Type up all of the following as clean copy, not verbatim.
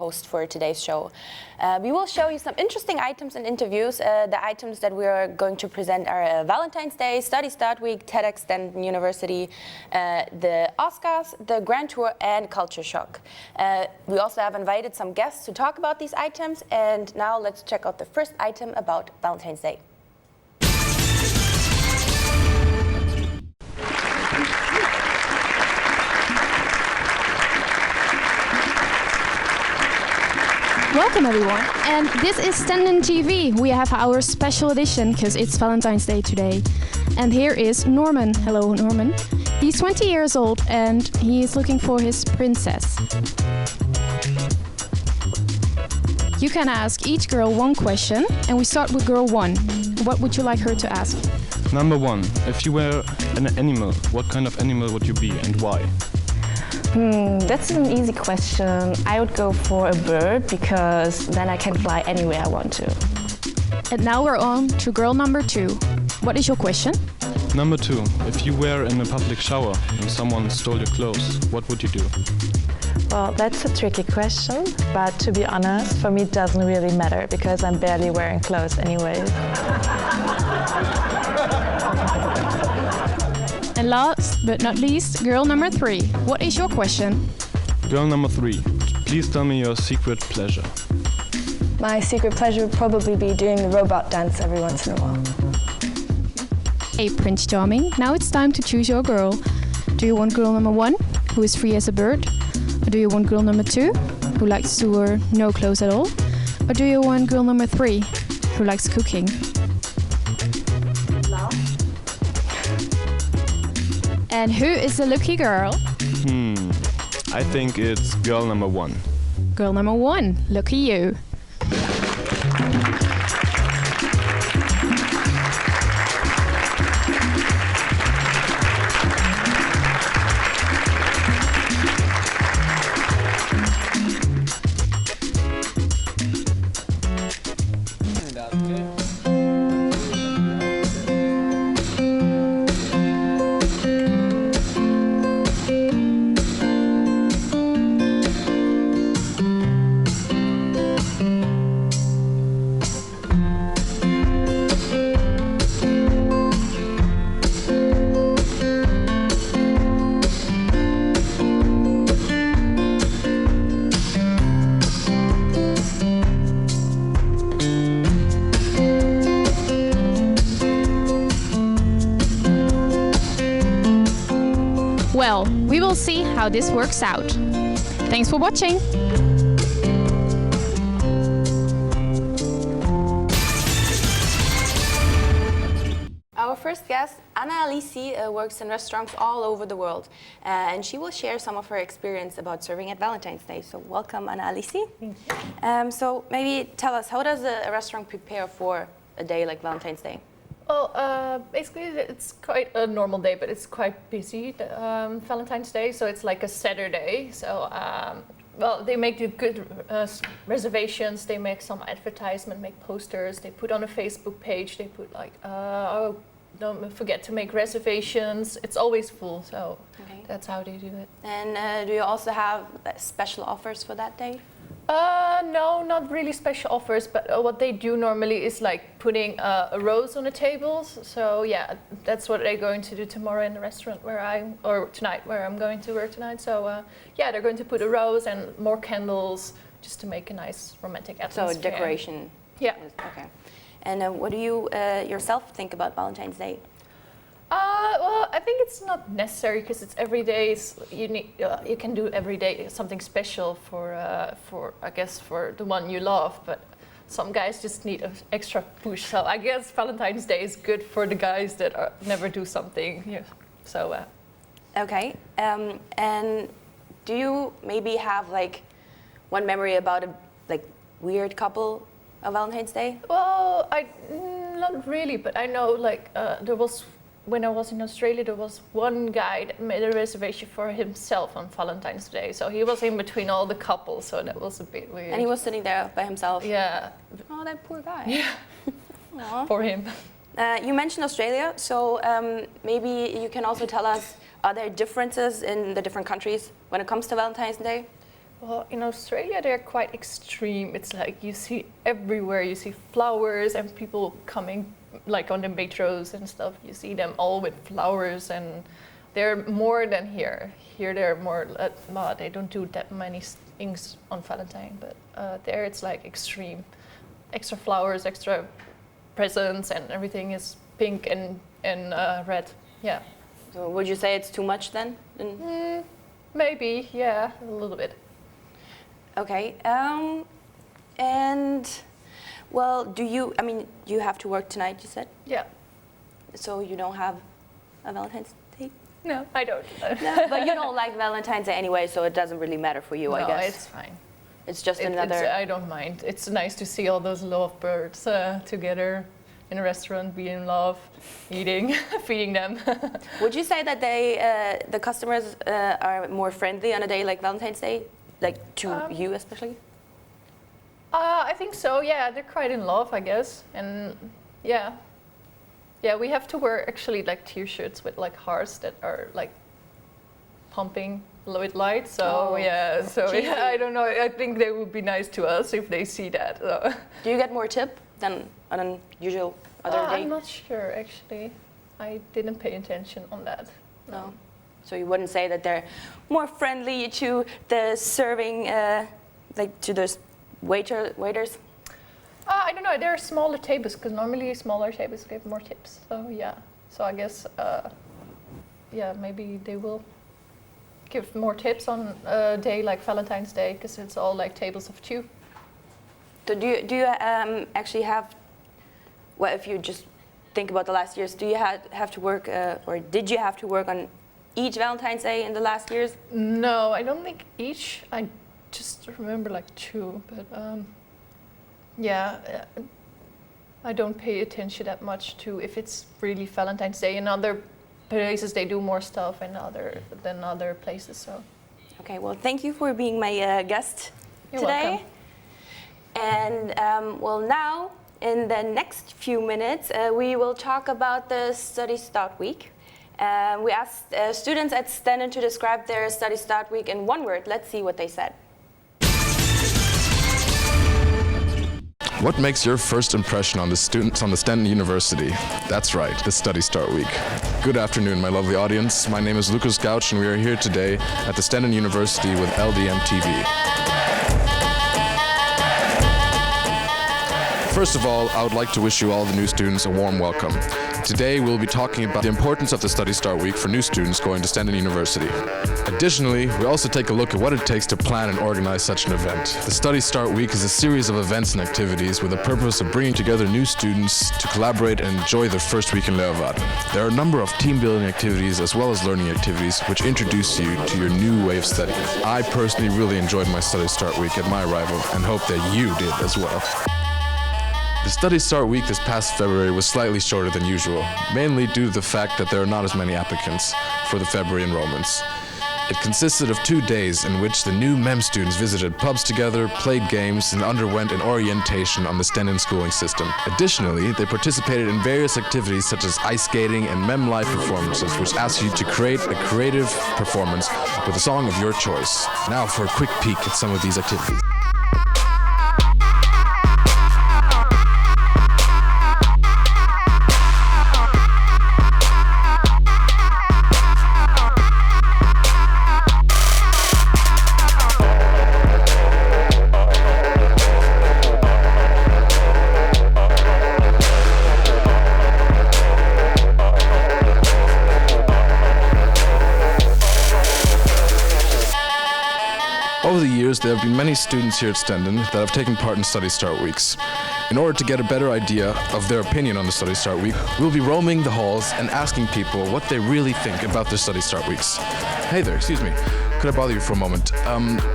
host for today's show. We will show you some interesting items and interviews. The items that we are going to present are Valentine's Day, Study Start Week, TEDx Stenden University, the Oscars, the Grand Tour, and Culture Shock. We also have invited some guests to talk about these items, and now let's check out the first item about Valentine's Day. Welcome everyone, and this is Stenden TV. We have our special edition because it's Valentine's Day today. And here is Norman. Hello Norman. He's 20 years old and he is looking for his princess. You can ask each girl one question, and we start with girl 1. What would you like her to ask? Number 1. If you were an animal, what kind of animal would you be and why? That's an easy question. I would go for a bird because then I can fly anywhere I want to. And now we're on to girl number 2. What is your question? Number 2. If you were in a public shower and someone stole your clothes, what would you do? Well, that's a tricky question, but to be honest, for me it doesn't really matter because I'm barely wearing clothes anyways. And last but not least, girl number 3. What is your question? Girl number 3. Please tell me your secret pleasure. My secret pleasure would probably be doing the robot dance every once in a while. Hey Prince Charming, now it's time to choose your girl. Do you want girl number 1, who is free as a bird? Or do you want girl number 2, who likes to wear no clothes at all? Or do you want girl number 3, who likes cooking? And who is the lucky girl? I think it's girl number 1. Girl number 1, lucky you. Well, we will see how this works out. Thanks for watching! Our first guest, Anna-Alice, works in restaurants all over the world, and she will share some of her experience about serving at Valentine's Day. So welcome, Anna-Alice. Thank you. So maybe tell us, how does a restaurant prepare for a day like Valentine's Day? Well, basically it's quite a normal day, but it's quite busy, Valentine's Day, so it's like a Saturday. So, well, they make the good reservations, they make some advertisement, make posters, they put on a Facebook page, they put like, oh, don't forget to make reservations. It's always full, so that's how they do it. And do you also have special offers for that day? No, not really special offers, but what they do normally is like putting a rose on the tables. So yeah, that's what they're going to do tomorrow in the restaurant or tonight where I'm going to work tonight. So yeah, they're going to put a rose and more candles just to make a nice romantic atmosphere. So decoration. Yeah. Okay. And what do you yourself think about Valentine's Day? Well, I think it's not necessary because it's every day. You can do every day something special for I guess for the one you love. But some guys just need an extra push. So I guess Valentine's Day is good for the guys that never do something. Yeah. So. Okay. And do you maybe have like one memory about a weird couple on Valentine's Day? Well, not really, but I know like there was. When I was in Australia, there was one guy that made a reservation for himself on Valentine's Day. So he was in between all the couples, so that was a bit weird. And he was sitting there by himself? Yeah. Oh, that poor guy. Yeah. For him. You mentioned Australia, so maybe you can also tell us, are there differences in the different countries when it comes to Valentine's Day? Well, in Australia, they're quite extreme. It's like you see everywhere, you see flowers and people coming like on the metros and stuff. You see them all with flowers, and they're more than here. Here they're more, they don't do that many things on Valentine, but there it's like extreme. Extra flowers, extra presents, and everything is pink and red. Yeah. So would you say it's too much then? Maybe, yeah, a little bit. Okay. And well, you have to work tonight, you said? Yeah. So you don't have a Valentine's Day? No, I don't. No, but you don't like Valentine's Day anyway, so it doesn't really matter for you, I guess. No, it's fine. It's just another... I don't mind. It's nice to see all those lovebirds together in a restaurant, be in love, eating, feeding them. Would you say that the customers are more friendly on a day like Valentine's Day, like to you especially? I think so. Yeah, they're quite in love, I guess, and yeah, we have to wear actually like T-shirts with like hearts that are like pumping with light. So I don't know. I think they would be nice to us if they see that. So. Do you get more tip than on an usual other day? I'm not sure actually. I didn't pay attention on that. No. So you wouldn't say that they're more friendly to the serving, like to those waiters? I don't know. There are smaller tables because normally smaller tables give more tips. So yeah. So I guess maybe they will give more tips on a day like Valentine's Day because it's all like tables of two. So do you actually have? Well, if you just think about the last years, do you have to work, or did you have to work on each Valentine's Day in the last years? No, I don't think each. I just remember like two, but I don't pay attention that much to if it's really Valentine's Day. In other places they do more stuff than other places. So. Okay, well, thank you for being my guest You're today. welcome. And well, now in the next few minutes, we will talk about the Study Start Week. We asked students at Stenden to describe their Study Start Week in one word. Let's see what they said. What makes your first impression on the students on the Stenden University? That's right, the Study Start Week. Good afternoon, my lovely audience. My name is Lucas Gouch, and we are here today at the Stenden University with LDM TV. First of all, I would like to wish you all the new students a warm welcome. Today we'll be talking about the importance of the Study Start Week for new students going to Stenden University. Additionally, we also take a look at what it takes to plan and organize such an event. The Study Start Week is a series of events and activities with the purpose of bringing together new students to collaborate and enjoy their first week in Leeuwarden. There are a number of team-building activities as well as learning activities which introduce you to your new way of studying. I personally really enjoyed my Study Start Week at my arrival and hope that you did as well. The Study Start Week this past February was slightly shorter than usual, mainly due to the fact that there are not as many applicants for the February enrollments. It consisted of 2 days in which the new MEM students visited pubs together, played games, and underwent an orientation on the Stenden schooling system. Additionally, they participated in various activities such as ice skating and MEM live performances, which ask you to create a creative performance with a song of your choice. Now for a quick peek at some of these activities. Over the years, there have been many students here at Stenden that have taken part in Study Start Weeks. In order to get a better idea of their opinion on the Study Start Week, we'll be roaming the halls and asking people what they really think about their Study Start Weeks. Hey there, excuse me. Could I bother you for a moment?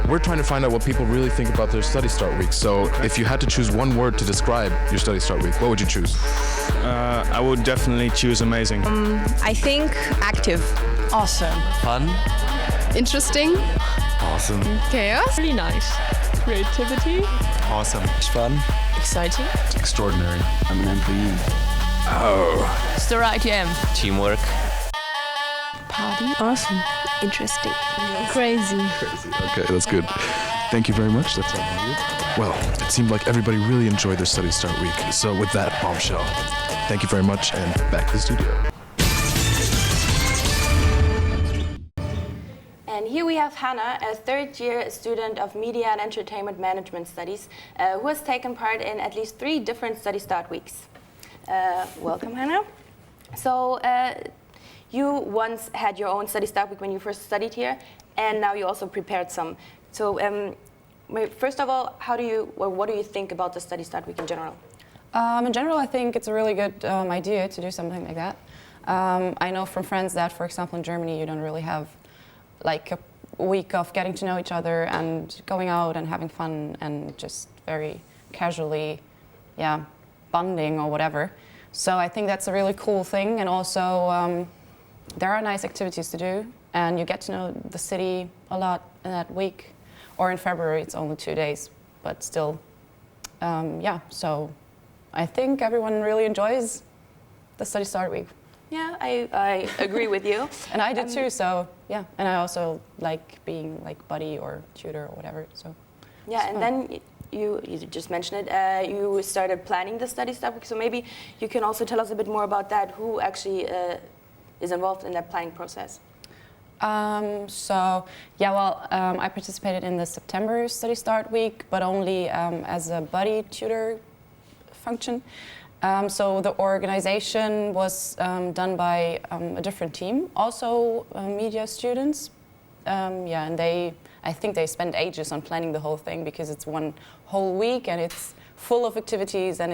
We're trying to find out what people really think about their Study Start Week. So if you had to choose one word to describe your Study Start Week, what would you choose? I would definitely choose amazing. I think active. Awesome. Fun. Interesting. Awesome. Chaos. Really nice. Creativity. Awesome. Fun. Exciting. Extraordinary. I'm an M3E. Oh. It's the right ITM. Teamwork. Party. Awesome. Interesting. Crazy. Okay, that's good. Thank you very much. That's all I need. Well, it seemed like everybody really enjoyed their Study Start week. So with that bombshell, thank you very much, and back to the studio. And here we have Hannah, a third-year student of Media and Entertainment Management Studies, who has taken part in at least 3 different Study Start weeks. Welcome, Hannah. So you once had your own Study Start week when you first studied here, and now you also prepared some. So first of all, what do you think about the Study Start week in general? In general, I think it's a really good idea to do something like that. I know from friends that, for example, in Germany, you don't really have like a week of getting to know each other and going out and having fun and just very casually, bonding or whatever. So I think that's a really cool thing, and also there are nice activities to do, and you get to know the city a lot in that week. Or in February, it's only 2 days, but still, so I think everyone really enjoys the Study Start week. Yeah, I agree with you. And I did too, so yeah. And I also like being like buddy or tutor or whatever, so. Yeah, and then you just mentioned it, you started planning the Study Start week, so maybe you can also tell us a bit more about that, who actually is involved in that planning process. I participated in the September Study Start week, but only as a buddy tutor function. So the organization was done by a different team, also media students. And I think they spent ages on planning the whole thing because it's one whole week and it's full of activities and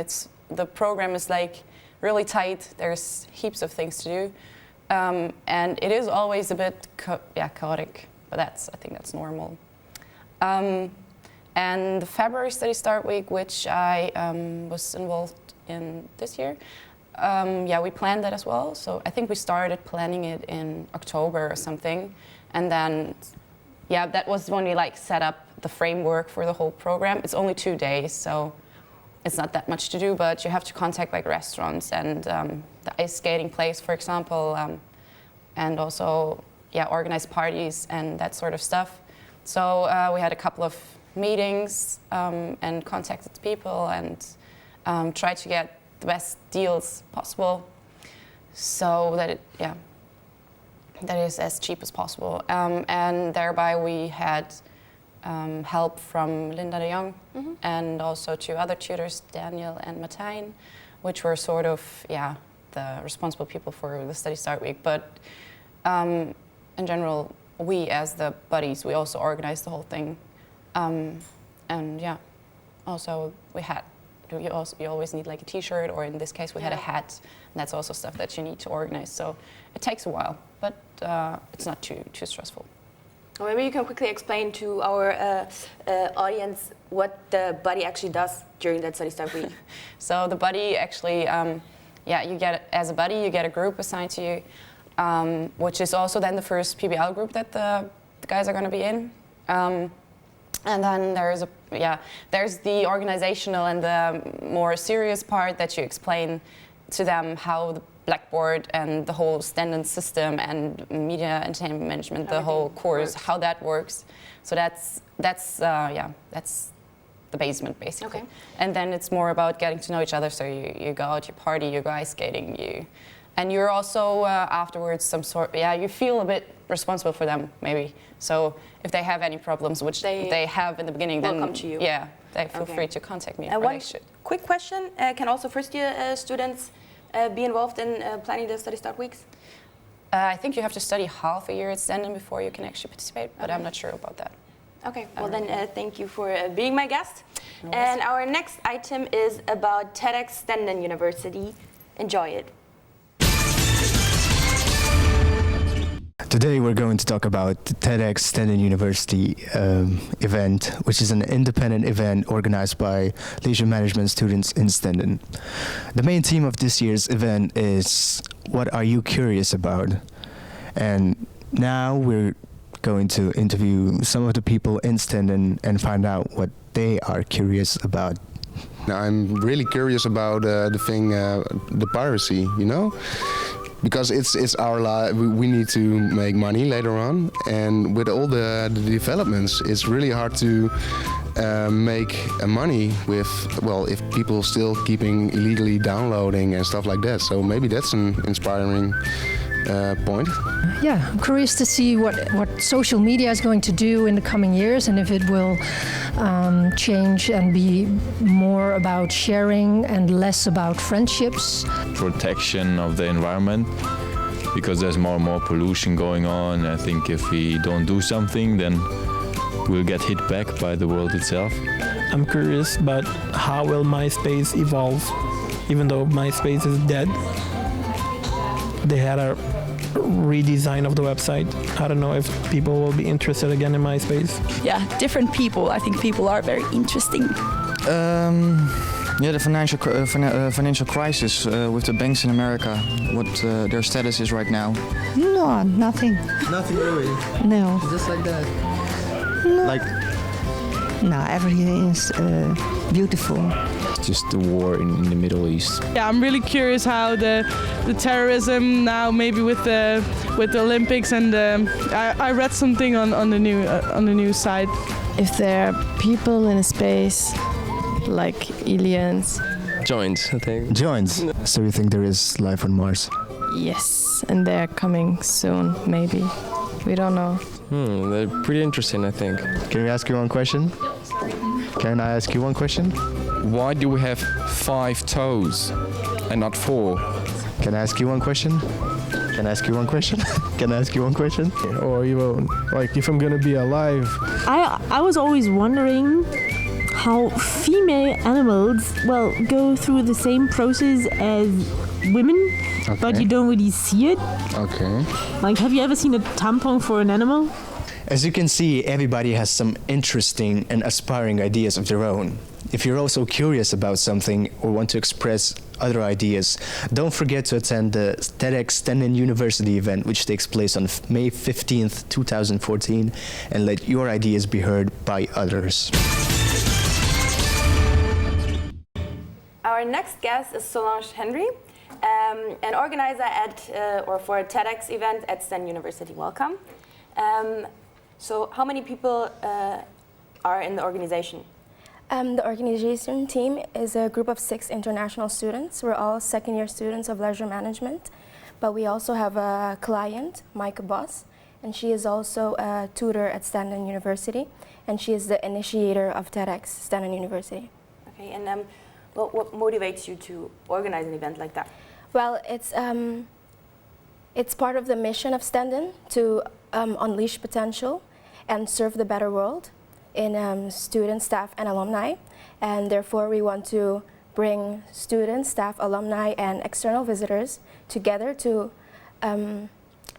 the program is like really tight. There's heaps of things to do. And it is always a bit chaotic, but I think that's normal. And the February Study Start week, which I was involved in this year, we planned that as well. So I think we started planning it in October or something, and then that was when we like set up the framework for the whole program. It's only 2 days, so it's not that much to do, but you have to contact like restaurants and the ice skating place, for example, and also organize parties and that sort of stuff. So we had a couple of meetings and contacted people and tried to get the best deals possible, so that that is as cheap as possible. And thereby we had help from Linda de Jong and also 2 other tutors, Daniel and Martijn, which were sort of the responsible people for the Study Start week. But in general, we as the buddies, we also organized the whole thing. Also you always need like a t-shirt, or in this case we had a hat, and that's also stuff that you need to organize. So it takes a while, but it's not too stressful. Well, maybe you can quickly explain to our audience what the buddy actually does during that Study Start week. So the buddy actually, as a buddy, you get a group assigned to you, which is also then the first PBL group that the guys are going to be in. And then there's the organizational and the more serious part that you explain to them how the Blackboard and the whole Stenden system and media entertainment management, the whole course, how that works. So that's the basement basically. Okay. And then it's more about getting to know each other. So you go out, you party, you go ice skating, and you're also afterwards you feel a bit responsible for them maybe. So if they have any problems, which they have in the beginning, then come to you. Yeah, they feel free to contact me. And one quick question: can also first-year students be involved in planning the Study Start weeks? I think you have to study half a year at Stenden before you can actually participate, but I'm not sure about that. Okay, well then thank you for being my guest. And our next item is about TEDx Stenden University. Enjoy it. Today we're going to talk about the TEDx Stenden University event, which is an independent event organized by leisure management students in Stenden. The main theme of this year's event is, what are you curious about? And now we're going to interview some of the people in Stenden and find out what they are curious about. I'm really curious about the piracy, because it's our life. We need to make money later on, and with all the developments, it's really hard to make money with, well, if people still keeping illegally downloading and stuff like that. So maybe that's an inspiring point. Yeah, I'm curious to see what social media is going to do in the coming years, and if it will change and be more about sharing and less about friendships. Protection of the environment, because there's more and more pollution going on. I think if we don't do something, then we'll get hit back by the world itself. I'm curious about how will MySpace evolve, even though MySpace is dead. They had a redesign of the website. I don't know if people will be interested again in MySpace. Yeah, different people. I think people are very interesting. Yeah, the financial crisis with the banks in America, what their status is right now. No, nothing. Nothing really? No. Just like that? No. Like? No, everything is beautiful. Just the war in the Middle East. Yeah, I'm really curious how the terrorism now, maybe with the Olympics, and I read something on the news site. If there are people in space, like aliens. Joins, I think. Joins. So you think there is life on Mars? Yes, and they're coming soon, maybe. We don't know. They're pretty interesting, I think. Can we ask you one question? Can I ask you one question? Why do we have 5 toes and not 4? Can I ask you one question? Can I ask you one question? Can I ask you one question? Or even, like, if I'm gonna be alive. I was always wondering how female animals, well, go through the same process as women, but you don't really see it. Okay. Like, have you ever seen a tampon for an animal? As you can see, everybody has some interesting and aspiring ideas of their own. If you're also curious about something or want to express other ideas, don't forget to attend the TEDx Stenden University event, which takes place on May 15th, 2014, and let your ideas be heard by others. Our next guest is Solange Henry, an organizer for a TEDx event at Stenden University. Welcome. So how many people are in the organization? The organization team is a group of 6 international students. We're all second-year students of leisure management, but we also have a client, Maaike Bos, and she is also a tutor at Stenden University, and she is the initiator of TEDx Stenden University. Okay, and what motivates you to organize an event like that? Well, it's part of the mission of Stenden to unleash potential and serve the better world in students, staff, and alumni. And therefore, we want to bring students, staff, alumni, and external visitors together to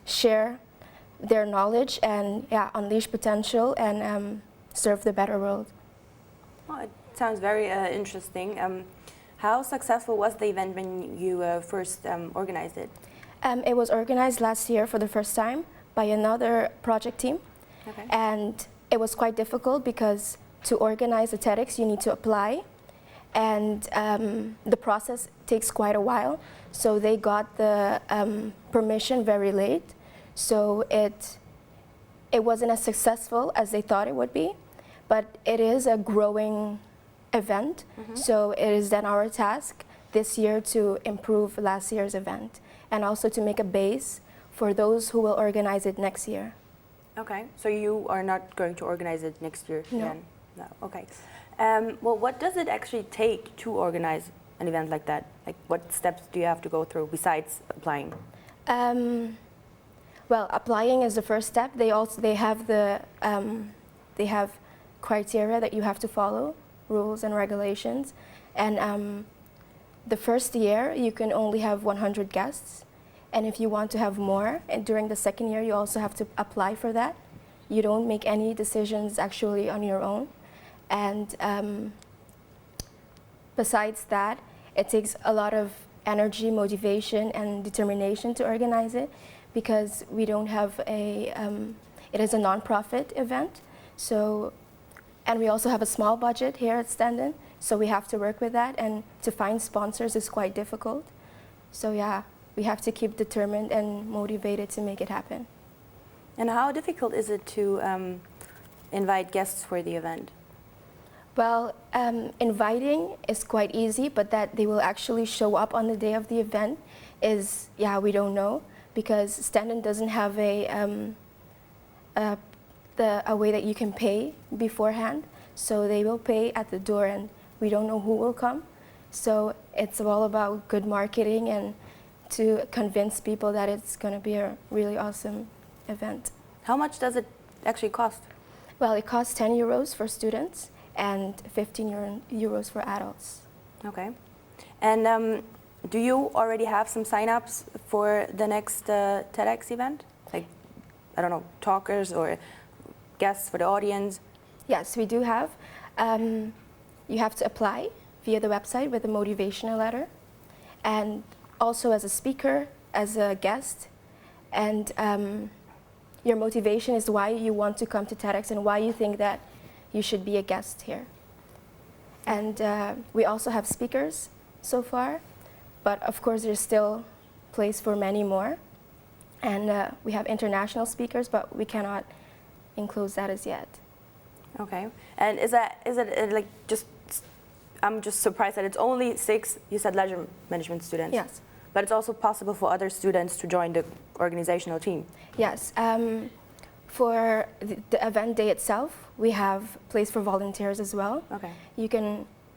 share their knowledge and unleash potential and serve the better world. Well, it sounds very interesting. How successful was the event when you first organized it? It was organized last year for the first time by another project team. Okay. And it was quite difficult because to organize a TEDx, you need to apply. And the process takes quite a while. So they got the permission very late. So it wasn't as successful as they thought it would be. But it is a growing event. Mm-hmm. So it is then our task this year to improve last year's event and also to make a base for those who will organize it next year. Okay, so you are not going to organize it next year then? No. Okay. Well, what does it actually take to organize an event like that? Like, what steps do you have to go through besides applying? Well, applying is the first step. They have criteria that you have to follow, rules and regulations, and the first year you can only have 100 guests. And if you want to have more, and during the second year, you also have to apply for that. You don't make any decisions actually on your own. And besides that, it takes a lot of energy, motivation, and determination to organize it because we don't have it is a non-profit event. So, and we also have a small budget here at Stenden, so we have to work with that. And to find sponsors is quite difficult. So yeah. we have to keep determined and motivated to make it happen. And how difficult is it to invite guests for the event? Well, inviting is quite easy, but that they will actually show up on the day of the event is, yeah, we don't know, because Stenden doesn't have a way that you can pay beforehand. So they will pay at the door and we don't know who will come. So it's all about good marketing and to convince people that it's going to be a really awesome event. How much does it actually cost? Well, it costs 10 euros for students and 15 euros for adults. Okay. And do you already have some sign-ups for the next TEDx event? Like, I don't know, talkers or guests for the audience? Yes, we do have. You have to apply via the website with a motivational letter, and also as a speaker, as a guest, and your motivation is why you want to come to TEDx and why you think that you should be a guest here. And we also have speakers so far, but of course there's still place for many more. And we have international speakers, but we cannot enclose that as yet. Okay. And is it like just, I'm just surprised that it's only 6, you said, leisure management students. Yes. But it's also possible for other students to join the organizational team. Yes. For the event day itself, we have place for volunteers as well. Okay.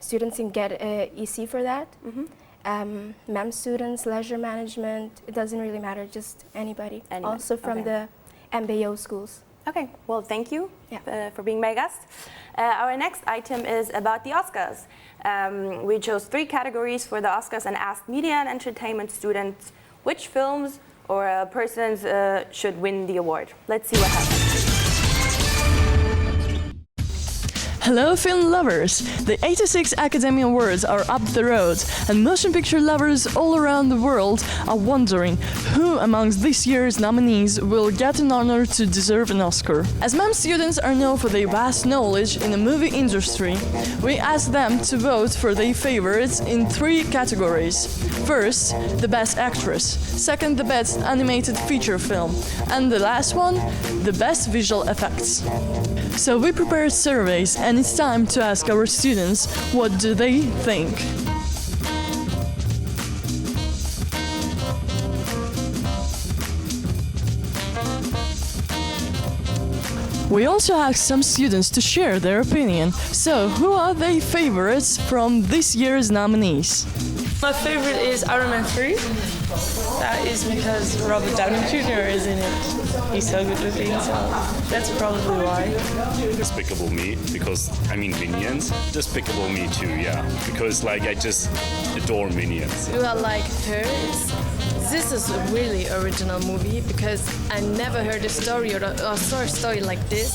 Students can get an EC for that. Mm-hmm. MEM students, leisure management, it doesn't really matter, just anybody. Also from the MBO schools. Okay, well, thank you for being my guest. Our next item is about the Oscars. We chose 3 categories for the Oscars and asked media and entertainment students which films or persons should win the award. Let's see what happens. Hello film lovers! The 86 Academy Awards are up the road, and motion picture lovers all around the world are wondering who amongst this year's nominees will get an honor to deserve an Oscar. As MEM students are known for their vast knowledge in the movie industry, we asked them to vote for their favorites in 3 categories. First, the Best Actress. Second, the Best Animated Feature Film. And the last one, the Best Visual Effects. So we prepared surveys, and it's time to ask our students what do they think. We also asked some students to share their opinion. So, who are their favorites from this year's nominees? My favorite is Iron Man 3. That is because Robert Downey Jr. is in it. He's so good looking, so that's probably why. Despicable Me, because, I mean, Minions. Despicable Me too, yeah. Because, like, I just adore Minions. Do I like her? This is a really original movie because I never heard a story or saw a story like this.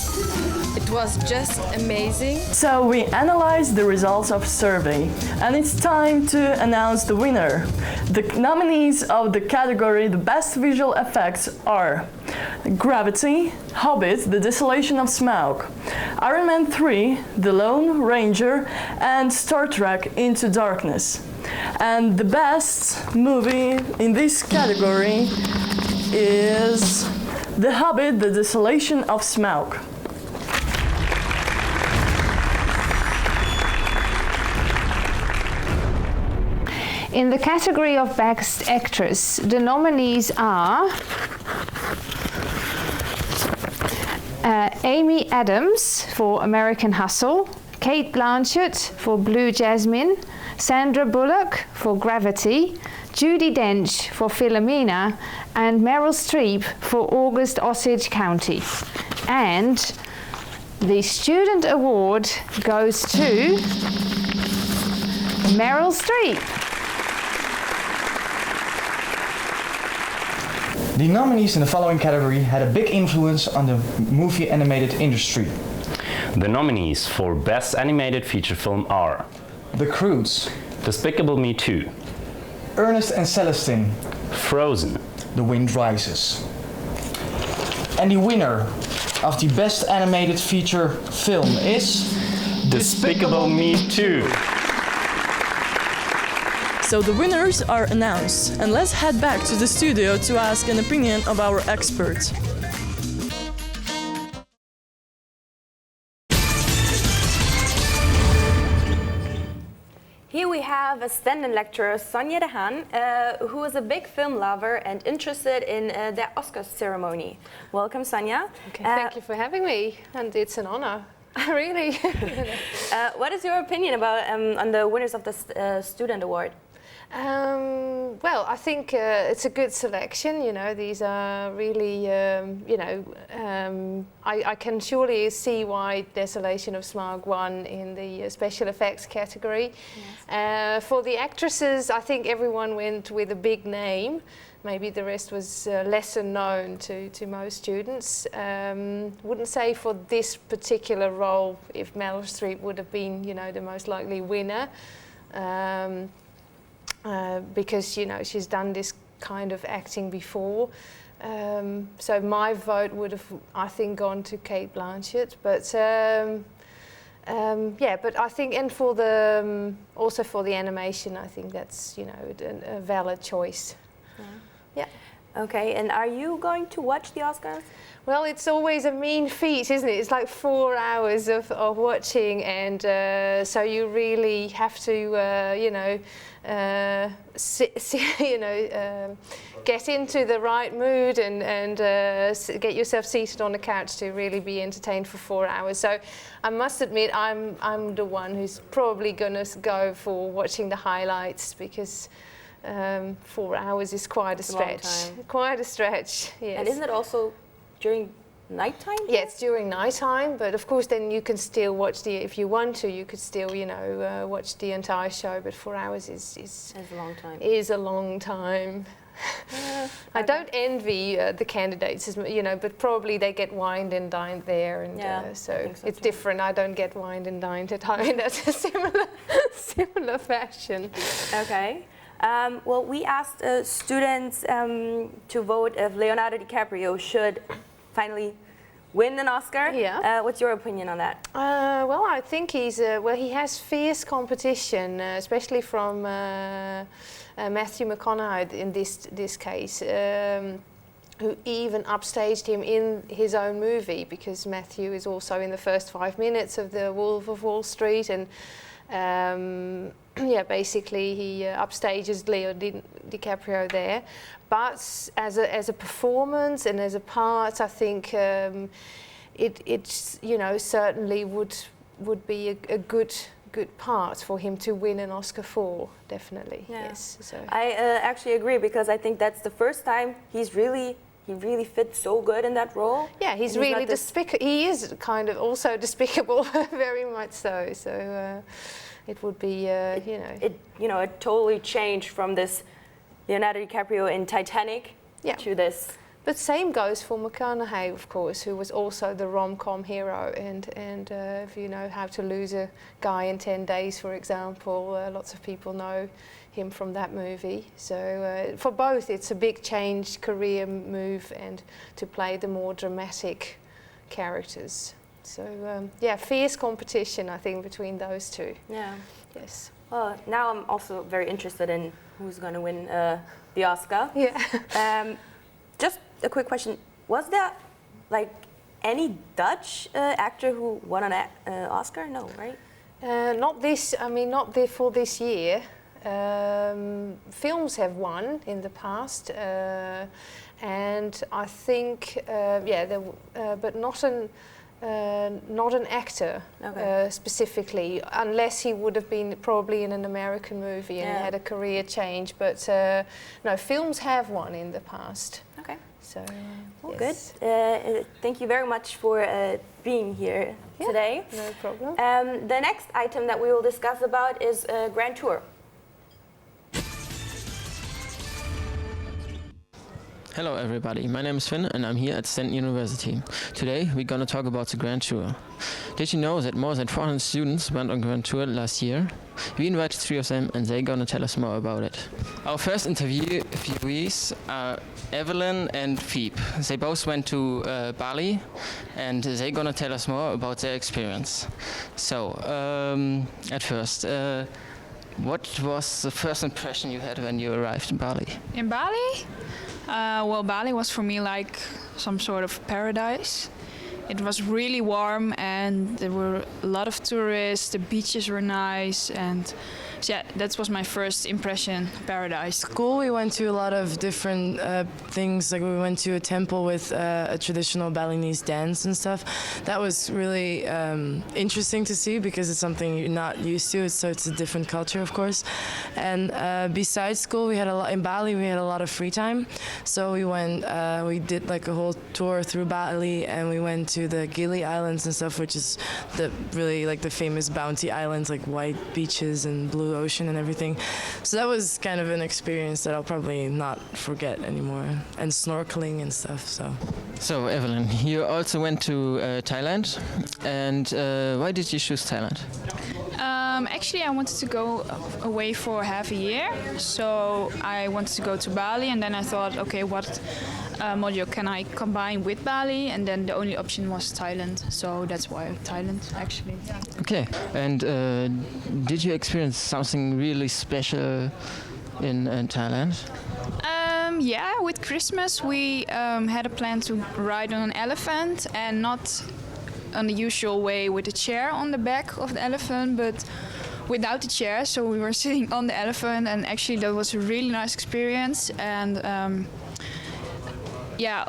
It was just amazing. So we analyzed the results of the survey, and it's time to announce the winner. The nominees of the category The Best Visual Effects are Gravity, Hobbit, The Desolation of Smaug, Iron Man 3, The Lone Ranger, and Star Trek Into Darkness. And the best movie in this category is The Hobbit, The Desolation of Smaug. In the category of Best Actress, the nominees are Amy Adams for American Hustle, Cate Blanchett for Blue Jasmine, Sandra Bullock for Gravity, Judi Dench for Philomena, and Meryl Streep for August Osage County. And the student award goes to Meryl Streep. The nominees in the following category had a big influence on the movie animated industry. The nominees for Best Animated Feature Film are The Croods, Despicable Me 2, Ernest and Celestine, Frozen, The Wind Rises. And the winner of the Best Animated Feature Film is Despicable Me 2. So the winners are announced, and let's head back to the studio to ask an opinion of our expert. Here we have a Stenden lecturer, Sonja de Haan, who is a big film lover and interested in the Oscars ceremony. Welcome, Sonja. Okay, thank you for having me, and it's an honor. Really. What is your opinion about on the winners of the student award? Well, I think it's a good selection. You know, these are really, I can surely see why Desolation of Smaug won in the special effects category. Yes. For the actresses, I think everyone went with a big name. Maybe the rest was lesser known to most students. Wouldn't say for this particular role if Meryl Streep would have been, you know, the most likely winner. Because, you know, she's done this kind of acting before. So my vote would have, I think, gone to Cate Blanchett. But yeah, but I think, and for the also for the animation, I think that's, you know, a valid choice. Yeah. Okay, and are you going to watch the Oscars? Well, it's always a mean feat, isn't it? It's like 4 hours of watching, and so you really have to, you know, get into the right mood and get yourself seated on the couch to really be entertained for 4 hours. So I must admit, I'm the one who's probably going to go for watching the highlights, because 4 hours is quite a stretch. Quite a stretch, yes. And isn't it also during nighttime? Yeah, it's during nighttime, but of course then you can still watch if you want to, you could still, you know, watch the entire show, but 4 hours is a long time. Is a long time. I don't envy the candidates, you know, but probably they get wined and dined there, and so it's too. Different. I don't get wined and dined at home. That's a similar fashion. Okay. Well, we asked students to vote if Leonardo DiCaprio should finally win an Oscar. Yeah. What's your opinion on that? Well, I think he has fierce competition, especially from Matthew McConaughey in this case, who even upstaged him in his own movie, because Matthew is also in the first 5 minutes of The Wolf of Wall Street, and yeah, basically he upstages Leo DiCaprio there. But as a performance and as a part, I think it's, you know, certainly would be a good part for him to win an Oscar for, definitely. Yeah. Yes. So I actually agree, because I think that's the first time he really fits so good in that role. Yeah, he's really despicable. He is kind of also despicable, very much so. So it would be, it totally changed from this Leonardo DiCaprio in Titanic to this. But same goes for McConaughey, of course, who was also the rom-com hero, and if you know How to Lose a Guy in 10 Days, for example, lots of people know him from that movie. So for both, it's a big change, career move, and to play the more dramatic characters. So yeah, fierce competition, I think, between those two. Yeah. Yes. Well, now I'm also very interested in who's going to win the Oscar. Yeah. Just a quick question: was there like any Dutch actor who won an Oscar? No, right? Not this. I mean, not for this year. Films have won in the past, and I think but not an actor specifically, unless he would have been probably in an American movie and had a career change. But no, films have won in the past. Okay. So well, yes. Good. Thank you very much for being here today. No problem. The next item that we will discuss about is Grand Tour. Hello everybody, my name is Finn and I'm here at Stenden University. Today we're gonna talk about the Grand Tour. Did you know that more than 400 students went on Grand Tour last year? We invited 3 of them and they're gonna tell us more about it. Our first interviewees are Evelyn and Phoebe. They both went to Bali and they're gonna tell us more about their experience. So, at first, What was the first impression you had when you arrived in Bali? In Bali? Well, Bali was for me like some sort of paradise. It was really warm and there were a lot of tourists, the beaches were nice, and so yeah, that was my first impression, paradise. School, we went to a lot of different things, like we went to a temple with a traditional Balinese dance and stuff. That was really interesting to see because it's something you're not used to, so it's a different culture, of course. And besides school, we had a lot, in Bali we had a lot of free time, so we went, we did like a whole tour through Bali, and we went to the Gili Islands and stuff, which is the really like the famous bounty islands, like white beaches and blue ocean and everything. So that was kind of an experience that I'll probably not forget anymore, and snorkeling and stuff. So Evelyn, you also went to Thailand, and why did you choose Thailand? Actually, I wanted to go away for half a year, so I wanted to go to Bali, and then I thought, okay, what module can I combine with Bali? And then the only option was Thailand, so that's why Thailand, actually. Okay, and did you experience something really special in Thailand? Yeah, with Christmas we had a plan to ride on an elephant, and not on the usual way with a chair on the back of the elephant, but without the chair. So we were sitting on the elephant, and actually that was a really nice experience. And yeah,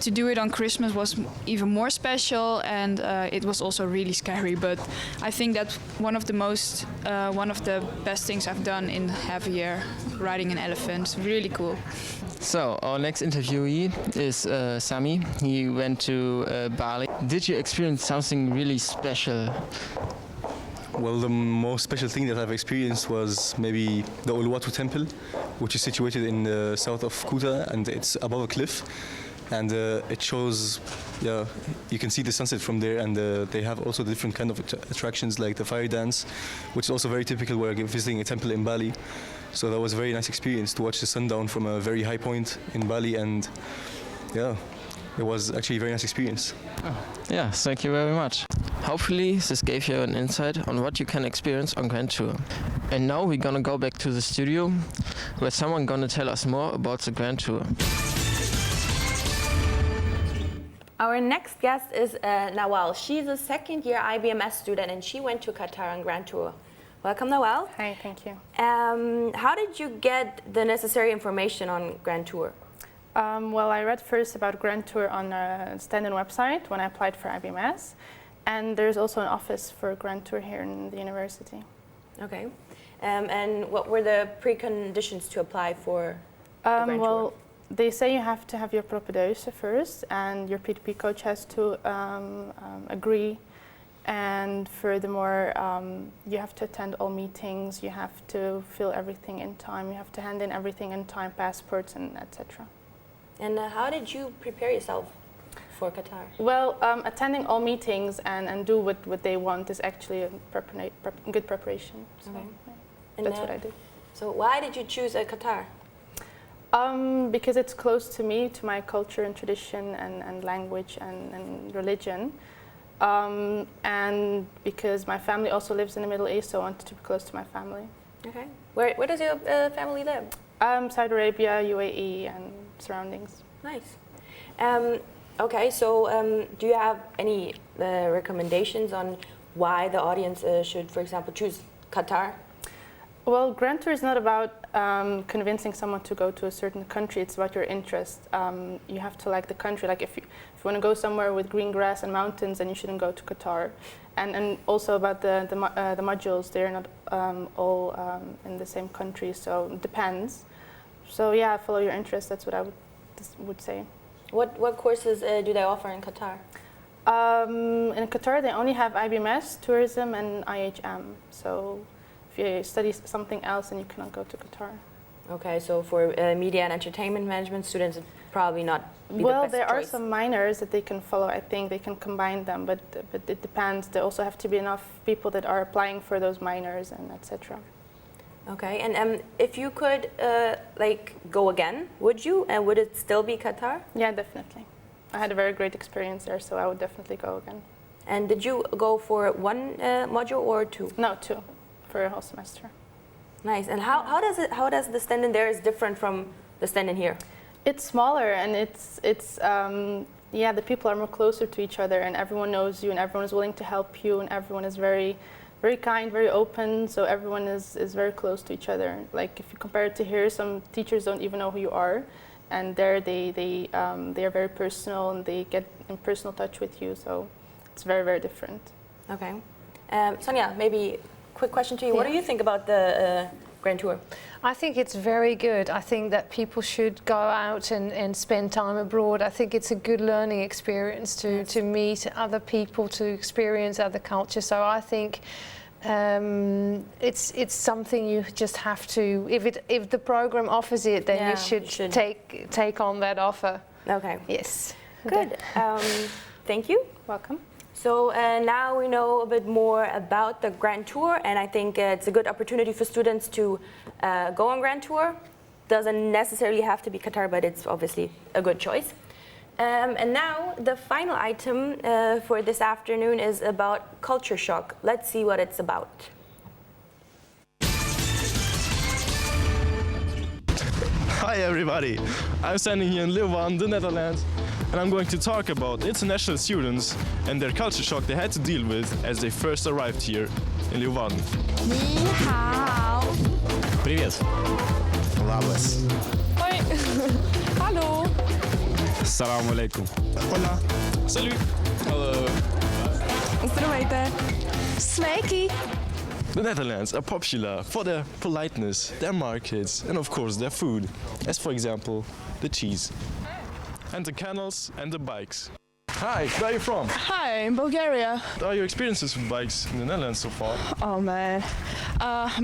to do it on Christmas was even more special, and it was also really scary. But I think that's one of the best things I've done in half a year, riding an elephant. Really cool. So our next interviewee is Sami. He went to Bali. Did you experience something really special? Well, the most special thing that I've experienced was maybe the Uluwatu temple, which is situated in the south of Kuta, and it's above a cliff. And it shows, yeah, you can see the sunset from there, and they have also different kind of attractions like the fire dance, which is also very typical where you're visiting a temple in Bali. So that was a very nice experience to watch the sundown from a very high point in Bali, and yeah, it was actually a very nice experience. Yeah, thank you very much. Hopefully this gave you an insight on what you can experience on Grand Tour. And now we're gonna go back to the studio where someone gonna tell us more about the Grand Tour. Our next guest is Nawal. She's a second-year IBMS student, and she went to Qatar on Grand Tour. Welcome, Nawal. Hi, thank you. How did you get the necessary information on Grand Tour? Well, I read first about Grand Tour on the Stenden website when I applied for IBMS, and there's also an office for Grand Tour here in the university. Okay. And what were the preconditions to apply for the Grand Tour? They say you have to have your propedeuse first, and your P2P coach has to agree. And furthermore, you have to attend all meetings, you have to fill everything in time, you have to hand in everything in time, passports and etc. And how did you prepare yourself for Qatar? Well, attending all meetings and do what they want is actually a good preparation. So yeah, that's what I did. So why did you choose Qatar? Because it's close to me, to my culture and tradition and language and religion. And because my family also lives in the Middle East, so I wanted to be close to my family. Okay. Where does your family live? Saudi Arabia, UAE, and surroundings. Nice. Okay, so do you have any recommendations on why the audience should, for example, choose Qatar? Well, Grand Tour is not about convincing someone to go to a certain country. It's about your interest. You have to like the country. Like if you want to go somewhere with green grass and mountains, then you shouldn't go to Qatar. And also about the modules, they're not all in the same country, so it depends. So yeah, follow your interest. That's what I would say. What courses do they offer in Qatar? In Qatar, they only have IBMS, tourism, and IHM. So if you study something else, then you cannot go to Qatar. Okay, so for media and entertainment management students, it's probably not be well, the best there choice. are some minors that they can follow. I think they can combine them, but it depends. There also have to be enough people that are applying for those minors and etc. Okay, and if you could like go again, would you? And would it still be Qatar? Yeah, definitely. I had a very great experience there, so I would definitely go again. And did you go for one module or two? No, two, for a whole semester. Nice. And how does the Stenden there is different from the Stenden here? It's smaller, and the people are more closer to each other, and everyone knows you, and everyone is willing to help you, and everyone is very, very kind, very open. So everyone is very close to each other. Like if you compare it to here, some teachers don't even know who you are, and there they are very personal, and they get in personal touch with you. So it's very, very different. Okay. Sonia, maybe quick question to you. What do you think about the Grand Tour? I think it's very good. I think that people should go out and spend time abroad. I think it's a good learning experience to meet other people, to experience other cultures. So I think it's something you just have to. If the program offers it, then you should take on that offer. Okay. Yes. Good. Thank you. Welcome. So now we know a bit more about the Grand Tour, and I think it's a good opportunity for students to go on Grand Tour. Doesn't necessarily have to be Qatar, but it's obviously a good choice. And now the final item for this afternoon is about culture shock. Let's see what it's about. Hi everybody, I'm standing here in Leeuwarden, the Netherlands, and I'm going to talk about international students and their culture shock they had to deal with as they first arrived here in Leeuwarden. Ni hao. Привет. Labas. Hoi. Hallo. Assalamu alaikum. Hola. Salut. Hello. Здравейте. Sveiki. The Netherlands are popular for their politeness, their markets, and of course their food, as for example, the cheese. And the canals and the bikes. Hi, where are you from? Hi, in Bulgaria. What are your experiences with bikes in the Netherlands so far? Oh man.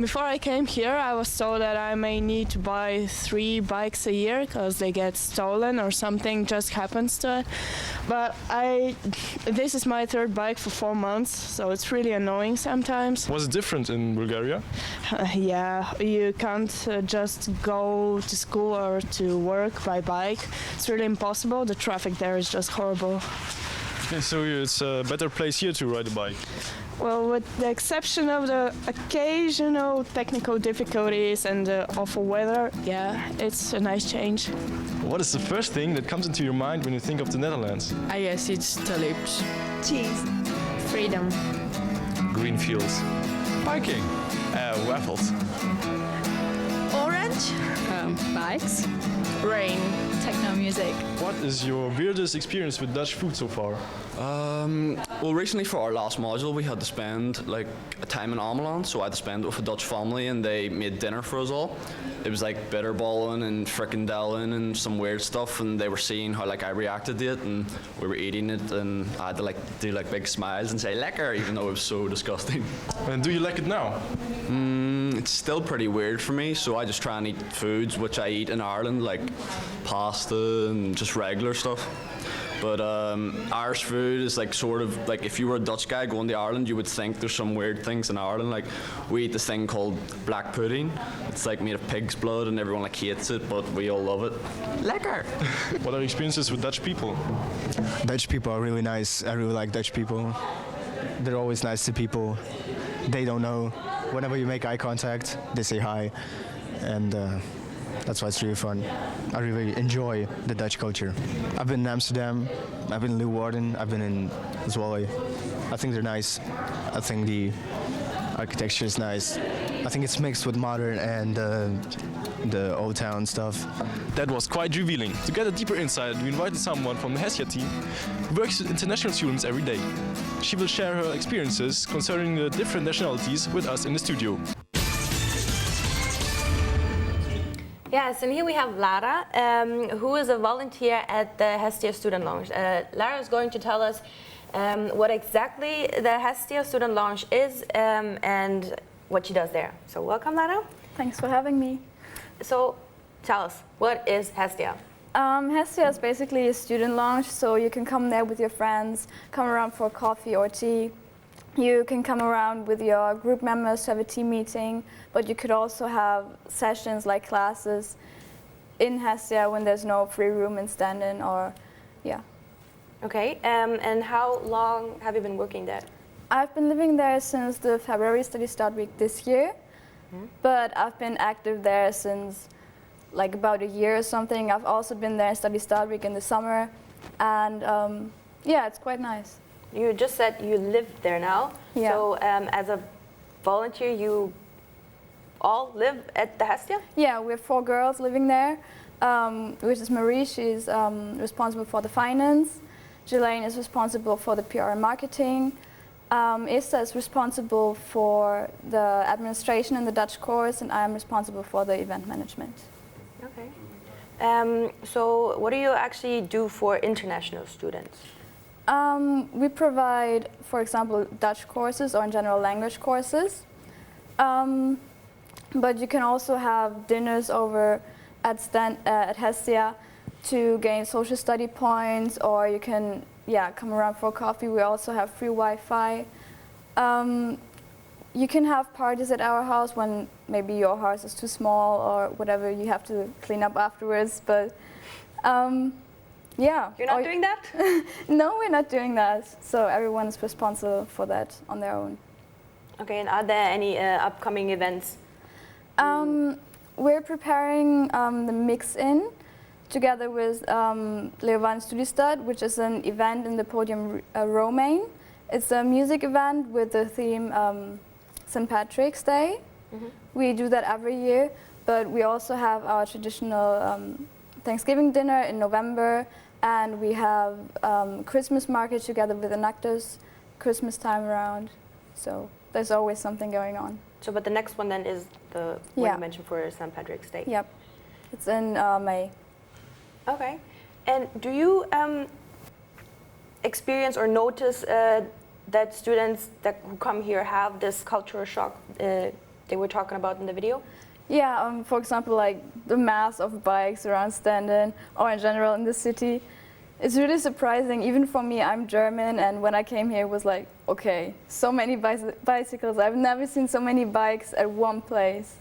Before I came here, I was told that I may need to buy 3 bikes a year because they get stolen or something just happens to it. But this is my 3rd bike for 4 months, so it's really annoying sometimes. Was it different in Bulgaria? Yeah, you can't just go to school or to work by bike. It's really impossible. The traffic there is just horrible. Okay, so it's a better place here to ride a bike? Well, with the exception of the occasional technical difficulties and the awful weather, yeah, it's a nice change. What is the first thing that comes into your mind when you think of the Netherlands? I guess it's tulips. Cheese. Freedom. Green fields. Biking. Waffles. Orange. Bikes. Rain. Techno music. What is your weirdest experience with Dutch food so far? Well, recently for our last module, we had to spend like a time in Ameland, so I had to spend it with a Dutch family, and they made dinner for us all. It was like bitterballen and frikandellen and some weird stuff, and they were seeing how like I reacted to it, and we were eating it, and I had to like do like big smiles and say lekker, even though it was so disgusting. And do you like it now? It's still pretty weird for me, so I just try and eat foods which I eat in Ireland, like pasta and just regular stuff. But Irish food is like sort of like if you were a Dutch guy going to Ireland, you would think there's some weird things in Ireland. Like we eat this thing called black pudding. It's like made of pig's blood, and everyone like hates it, but we all love it. Lekker. What are your experiences with Dutch people? Dutch people are really nice. I really like Dutch people. They're always nice to people. They don't know. Whenever you make eye contact, they say hi, and that's why it's really fun. I really enjoy the Dutch culture. I've been in Amsterdam, I've been in Leeuwarden, I've been in Zwolle. I think they're nice. I think the architecture is nice. I think it's mixed with modern and the old town stuff. That was quite revealing. To get a deeper insight, we invited someone from the Hestia team who works with international students every day. She will share her experiences concerning the different nationalities with us in the studio. Yes, and here we have Lara, who is a volunteer at the Hestia Student Lounge. Lara is going to tell us what exactly the Hestia Student Lounge is and what she does there. So welcome, Lara. Thanks for having me. So tell us, what is Hestia? Hestia is basically a student lounge, so you can come there with your friends, come around for coffee or tea. You can come around with your group members to have a team meeting, but you could also have sessions like classes in Hestia when there's no free room in Stenden or, yeah. Okay, and how long have you been working there? I've been living there since the February study start week this year. but I've been active there since like about a year or something. I've also been there in Study Start Week in the summer, and yeah, it's quite nice. You just said you live there now. Yeah. So as a volunteer, you all live at the Hestia? Yeah, we have 4 girls living there, which is Marie. She's responsible for the finance. Jelaine is responsible for the PR and marketing. Esther is responsible for the administration in the Dutch course, and I am responsible for the event management. Okay. So what do you actually do for international students? We provide, for example, Dutch courses or in general language courses. But you can also have dinners over at Hestia to gain social study points, or you can come around for coffee. We also have free Wi-Fi. You can have parties at our house when maybe your house is too small or whatever, you have to clean up afterwards. But yeah. You're not doing that? No, we're not doing that. So everyone is responsible for that on their own. Okay, and are there any upcoming events? We're preparing the Mix-In together with Leeuwarden Studiestad, which is an event in the Podium Romein. It's a music event with the theme St. Patrick's Day. We do that every year, but we also have our traditional Thanksgiving dinner in November, and we have Christmas market together with the Nactus Christmas time around. So there's always something going on. So, but the next one then is the one you mentioned for St. Patrick's Day? Yep, it's in May. Okay, and do you experience or notice that students who come here have this cultural shock they were talking about in the video? Yeah, for example, like the mass of bikes around Stenden or in general in the city. It's really surprising, even for me. I'm German, and when I came here it was like, okay, so many bicycles. I've never seen so many bikes at one place.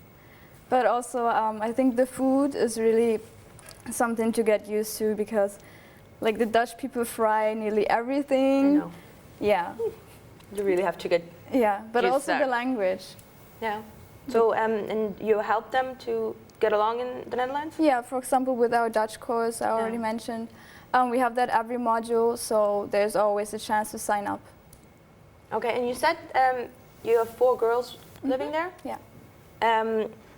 But also I think the food is really something to get used to, because like the Dutch people fry nearly everything. I know. Yeah. You really have to get but used also to the that. language. Yeah. So and you help them to get along in the Netherlands? Yeah, for example, with our Dutch course I already mentioned, we have that every module, so there's always a chance to sign up. Okay, and you said you have 4 girls living there? Yeah.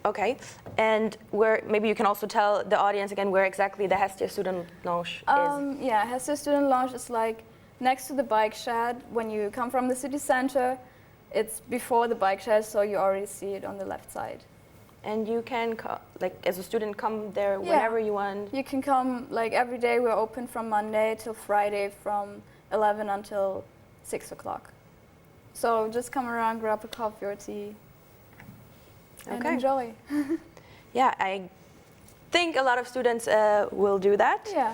Okay, and where, maybe you can also tell the audience again where exactly the Hestia Student Lounge is. Yeah, Hestia Student Lounge is like next to the bike shed. When you come from the city center, it's before the bike shed, so you already see it on the left side. And you can, like as a student, come there whenever you want? You can come like every day. We're open from Monday till Friday from 11 until 6 o'clock. So just come around, grab a coffee or tea, and enjoy. Yeah, I think a lot of students will do that. Yeah.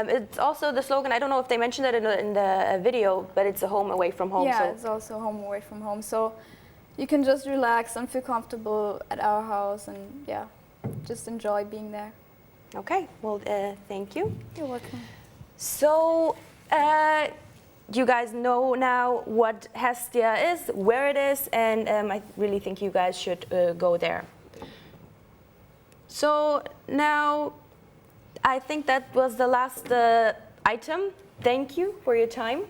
It's also the slogan, I don't know if they mentioned it in the video, but it's a home away from home. Yeah, so it's also home away from home. So you can just relax and feel comfortable at our house, and yeah, just enjoy being there. Okay, well, thank you. You're welcome. So, you guys know now what Hestia is, where it is, and I really think you guys should go there. So now, I think that was the last item. Thank you for your time.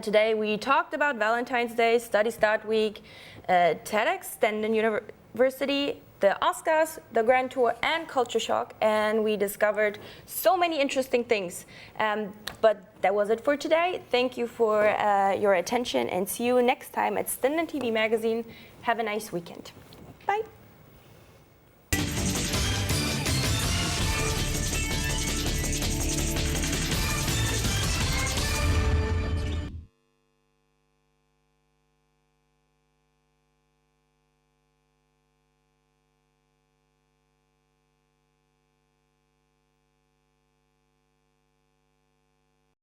Today we talked about Valentine's Day, Study Start Week, TEDx, Stenden University, the Oscars, the Grand Tour, and Culture Shock, and we discovered so many interesting things. But that was it for today. Thank you for your attention, and see you next time at Stenden TV Magazine. Have a nice weekend. Bye.